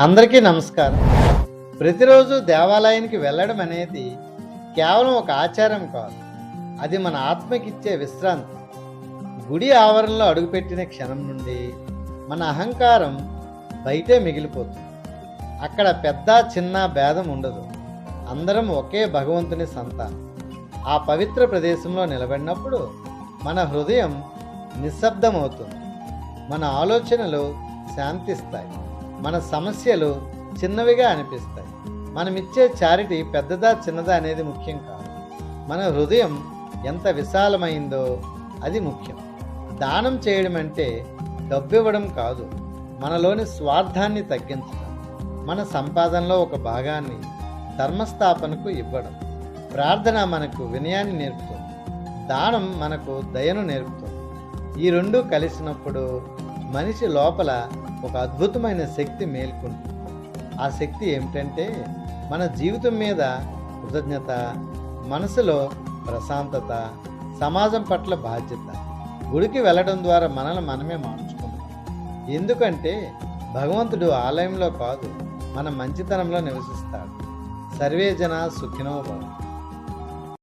అందరికీ నమస్కారం. ప్రతిరోజు దేవాలయానికి వెళ్ళడం అనేది కేవలం ఒక ఆచారం కాదు, అది మన ఆత్మకిచ్చే విశ్రాంతి. గుడి ఆవరణలో అడుగుపెట్టిన క్షణం నుండి మన అహంకారం బయటే మిగిలిపోతుంది. అక్కడ పెద్ద చిన్న భేదం ఉండదు, అందరం ఒకే భగవంతుని సంతానం. ఆ పవిత్ర ప్రదేశంలో నిలబడినప్పుడు మన హృదయం నిశ్శబ్దమవుతుంది, మన ఆలోచనలు శాంతిస్తాయి, మన సమస్యలు చిన్నవిగా అనిపిస్తాయి. మనమిచ్చే చారిటీ పెద్దదా చిన్నదా అనేది ముఖ్యం కాదు, మన హృదయం ఎంత విశాలమైందో అది ముఖ్యం. దానం చేయడం అంటే డబ్బు ఇవ్వడం కాదు, మనలోని స్వార్థాన్ని తగ్గించడం, మన సంపాదనలో ఒక భాగాన్ని ధర్మస్థాపనకు ఇవ్వడం. ప్రార్థన మనకు వినయాన్ని నేర్పుతుంది, దానం మనకు దయను నేర్పుతుంది. ఈ రెండూ కలిసినప్పుడు మనిషి లోపల ఒక అద్భుతమైన శక్తి మేల్కొంటుంది. ఆ శక్తి ఏమిటంటే మన జీవితం మీద కృతజ్ఞత, మనసులో ప్రశాంతత, సమాజం పట్ల బాధ్యత. గుడికి వెళ్ళడం ద్వారా మనల్ని మనమే మార్చుకుంటాం. ఎందుకంటే భగవంతుడు ఆలయంలో కాదు, మన మంచితనంలో నివసిస్తాడు. సర్వే జన సుఖినో భవంతు.